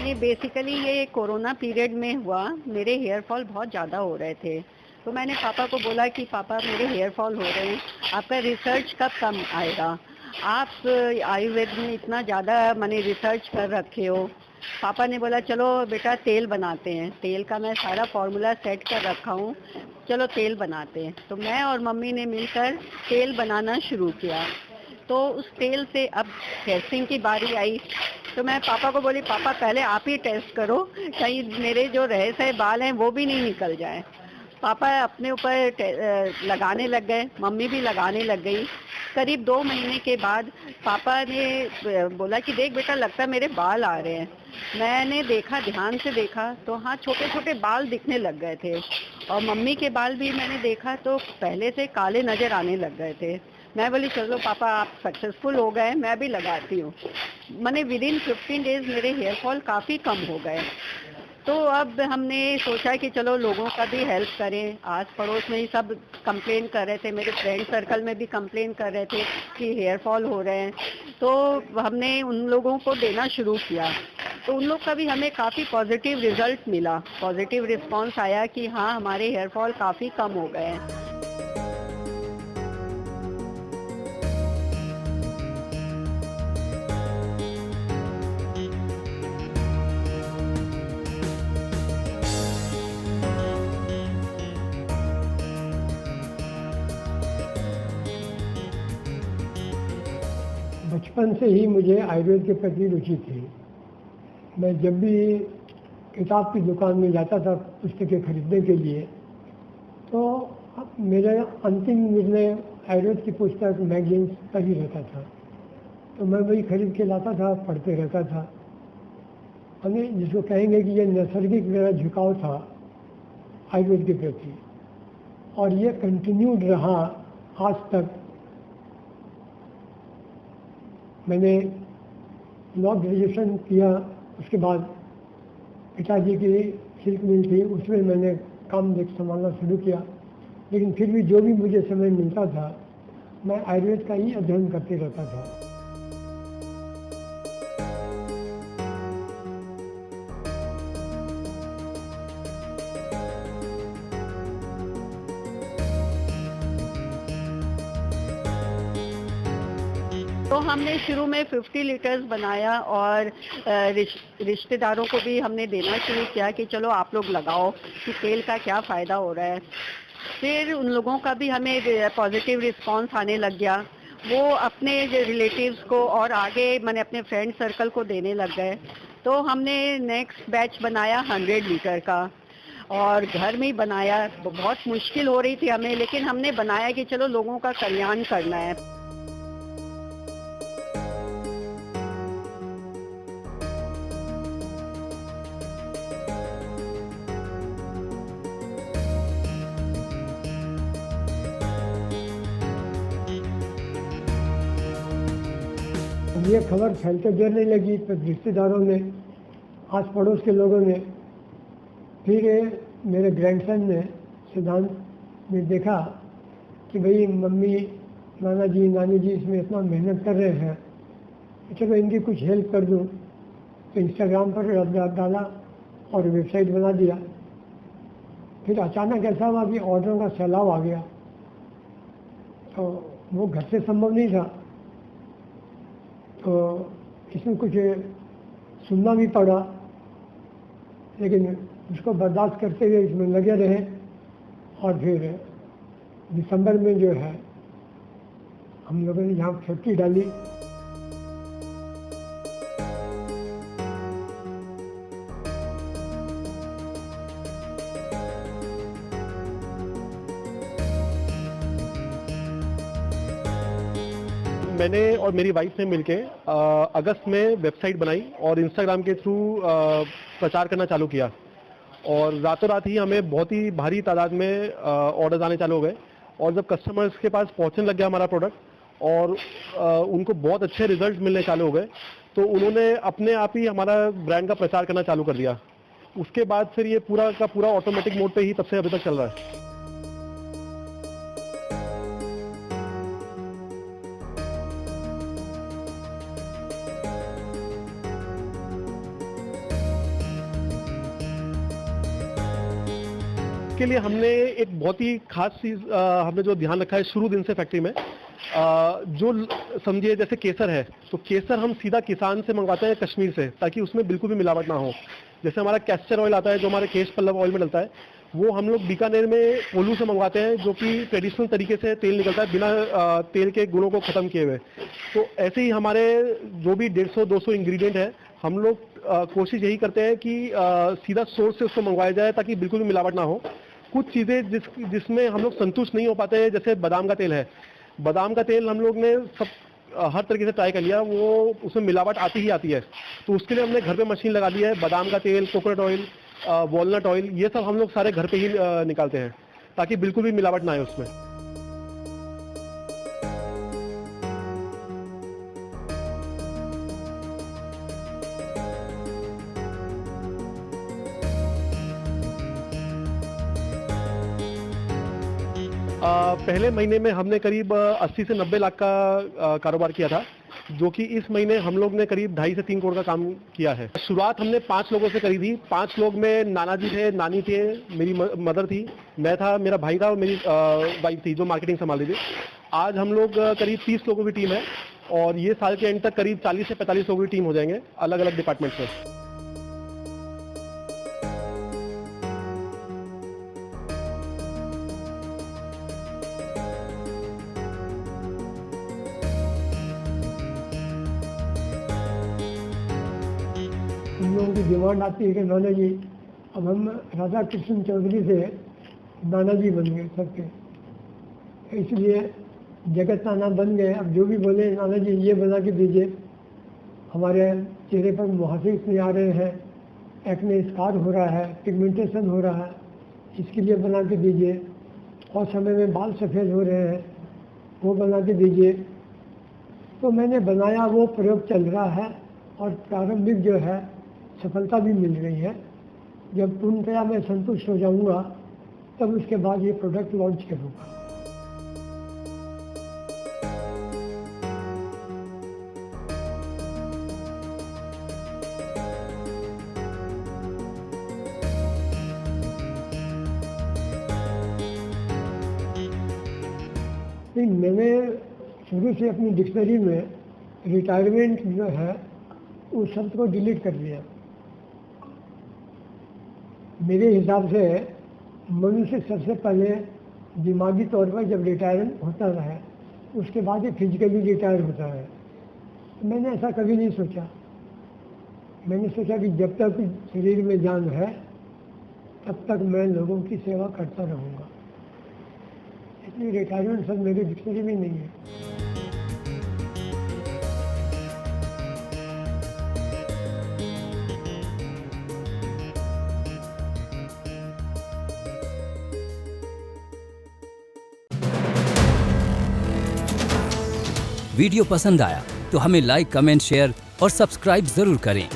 मैंने बेसिकली ये corona period में हुआ, मेरे हेयर फॉल बहुत ज़्यादा हो रहे थे। तो मैंने पापा को बोला कि पापा मेरे हेयर फॉल हो रहे हैं, आपका रिसर्च कब कम आएगा? आप आयुर्वेद में इतना ज़्यादा माने रिसर्च कर रखे हो। पापा ने बोला चलो बेटा तेल बनाते हैं, तेल का मैं सारा फॉर्मूला सेट कर रखा हूँ, चलो तेल बनाते हैं। तो मैं और मम्मी ने मिलकर तेल बनाना शुरू किया। तो उस तेल से अब टेस्टिंग की बारी आई, तो मैं पापा को बोली पापा पहले आप ही टेस्ट करो, कहीं मेरे जो रहे सहे बाल हैं वो भी नहीं निकल जाए। पापा अपने ऊपर लगाने लग गए, मम्मी भी लगाने लग गई। करीब 2 महीने के बाद पापा ने बोला कि देख बेटा लगता है मेरे बाल आ रहे हैं। मैंने देखा, ध्यान से देखा तो हाँ छोटे छोटे बाल दिखने लग गए थे, और मम्मी के बाल भी मैंने देखा तो पहले से काले नज़र आने लग गए थे। मैं बोली चलो पापा आप सक्सेसफुल हो गए, मैं भी लगाती हूँ। मैंने विदिन 15 डेज मेरे हेयर फॉल काफ़ी कम हो गए। तो अब हमने सोचा कि चलो लोगों का भी हेल्प करें। आस पड़ोस में ही सब कंप्लेन कर रहे थे, मेरे फ्रेंड सर्कल में भी कंप्लेन कर रहे थे कि हेयर फॉल हो रहे हैं। तो हमने उन लोगों को देना शुरू किया, तो उन लोग का भी हमें काफ़ी पॉजिटिव रिजल्ट मिला, पॉजिटिव रिस्पांस आया कि हाँ हमारे हेयर फॉल काफ़ी कम हो गए हैं। बचपन से ही मुझे आयुर्वेद के प्रति रुचि थी। मैं जब भी किताब की दुकान में जाता था पुस्तकें खरीदने के लिए, तो मेरा अंतिम निर्णय आयुर्वेद की पुस्तक मैगजीन्स का ही रहता था। तो मैं वही खरीद के लाता था, पढ़ते रहता था। हमें जिसको कहेंगे कि ये नैसर्गिक मेरा झुकाव था आयुर्वेद के प्रति, और ये कंटिन्यूड रहा आज तक। मैंने लॉ ग्रेजुएशन किया, उसके बाद पिताजी की सिल्क मिल थी, उसमें मैंने काम संभालना शुरू किया। लेकिन फिर भी जो भी मुझे समय मिलता था मैं आयुर्वेद का ही अध्ययन करते रहता था। तो हमने शुरू में 50 लीटर्स बनाया और रिश्तेदारों को भी हमने देना शुरू किया कि चलो आप लोग लगाओ कि तेल का क्या फ़ायदा हो रहा है। फिर उन लोगों का भी हमें पॉजिटिव रिस्पांस आने लग गया, वो अपने रिलेटिव्स को और आगे मैंने अपने फ्रेंड सर्कल को देने लग गए। तो हमने नेक्स्ट बैच बनाया 100 लीटर का, और घर में ही बनाया। बहुत मुश्किल हो रही थी हमें, लेकिन हमने बनाया कि चलो लोगों का कल्याण करना है। ये खबर फैलते देर नहीं लगी, तो रिश्तेदारों ने, आस पड़ोस के लोगों ने, फिर मेरे ग्रैंडसन ने, सिद्धांत ने देखा कि भाई मम्मी, नाना जी, नानी जी इसमें इतना मेहनत कर रहे हैं, तो चलो इनकी कुछ हेल्प कर दूँ। तो इंस्टाग्राम पर डाला और वेबसाइट बना दिया। फिर अचानक ऐसा हुआ कि ऑर्डरों का सैलाब आ गया, तो वो घर से संभव नहीं था। तो इसमें कुछ सुनना भी पड़ा, लेकिन उसको बर्दाश्त करते हुए इसमें लगे रहे। और फिर दिसंबर में जो है हम लोगों ने यहाँ फैक्ट्री डाली। मैंने और मेरी वाइफ ने मिलके अगस्त में वेबसाइट बनाई और इंस्टाग्राम के थ्रू प्रचार करना चालू किया, और रातों रात ही हमें बहुत ही भारी तादाद में ऑर्डर्स आने चालू हो गए। और जब कस्टमर्स के पास पहुंचने लग गया हमारा प्रोडक्ट और उनको बहुत अच्छे रिजल्ट मिलने चालू हो गए, तो उन्होंने अपने आप ही हमारा ब्रांड का प्रचार करना चालू कर दिया। उसके बाद फिर ये पूरा का पूरा ऑटोमेटिक मोड पे ही तब से अभी तक चल रहा है। इसके लिए हमने एक बहुत ही खास चीज़ हमने जो ध्यान रखा है शुरू दिन से फैक्ट्री में, जो समझिए जैसे केसर है, तो केसर हम सीधा किसान से मंगवाते हैं कश्मीर से, ताकि उसमें बिल्कुल भी मिलावट ना हो। जैसे हमारा कैस्टर ऑयल आता है जो हमारे केश पल्लव ऑयल में डलता है, वो हम लोग बीकानेर में कोल्लू से मंगवाते हैं, जो कि ट्रेडिशनल तरीके से तेल निकलता है बिना तेल के गुणों को ख़त्म किए हुए। तो ऐसे ही हमारे जो भी 150-200 इंग्रेडिएंट है, हम लोग कोशिश यही करते हैं कि सीधा सोर्स से उसको मंगवाया जाए ताकि बिल्कुल भी मिलावट ना हो। कुछ चीज़ें जिसमें हम लोग संतुष्ट नहीं हो पाते हैं, जैसे बादाम का तेल है, बादाम का तेल हम लोग ने हर तरीके से ट्राई कर लिया, वो उसमें मिलावट आती ही आती है। तो उसके लिए हमने घर पे मशीन लगा दी है। बादाम का तेल, कोकोनट ऑयल, वॉलनट ऑयल, ये सब हम लोग सारे घर पे ही निकालते हैं ताकि बिल्कुल भी मिलावट ना आए उसमें। पहले महीने में हमने करीब 80 से 90 लाख का कारोबार किया था, जो कि इस महीने हम लोग ने करीब 2.5 से 3 करोड़ का काम किया है। शुरुआत हमने 5 लोगों से करी थी। 5 लोग में नाना जी थे, नानी थे, मेरी मदर थी, मैं था, मेरा भाई था और मेरी वाइफ थी जो मार्केटिंग संभाल रही थी। आज हम लोग करीब 30 लोगों की टीम है और ये साल के एंड तक करीब 40 से 45 लोगों की टीम हो जाएंगे अलग अलग डिपार्टमेंट्स में। हम लोगों की डिमांड आती है कि नाना जी, अब हम राधा कृष्ण चौधरी से नाना जी बन गए सबके, इसलिए जगत नाना बन गए। अब जो भी बोले नाना जी ये बना के दीजिए, हमारे चेहरे पर मुहासे नहीं आ रहे हैं, एक्ने स्कार हो रहा है, पिगमेंटेशन हो रहा है, इसके लिए बना के दीजिए, और समय में बाल सफ़ेद हो रहे हैं, वो बना के दीजिए। तो मैंने बनाया, वो प्रयोग चल रहा है और प्रारंभिक जो है सफलता भी मिल रही है। जब पूर्णतया मैं संतुष्ट हो जाऊंगा तब उसके बाद ये प्रोडक्ट लॉन्च करूंगा। मैंने शुरू से अपनी डिक्शनरी में रिटायरमेंट जो है उस शब्द को डिलीट कर दिया। मेरे हिसाब से मनुष्य सबसे पहले दिमागी तौर पर जब रिटायर होता है उसके बाद ही फिजिकली रिटायर होता है। तो मैंने ऐसा कभी नहीं सोचा। मैंने सोचा कि जब तक शरीर में जान है तब तक मैं लोगों की सेवा करता रहूँगा। इसलिए रिटायरमेंट शब्द मेरी डिक्शनरी में नहीं है। वीडियो पसंद आया तो हमें लाइक, कमेंट, शेयर और सब्सक्राइब जरूर करें।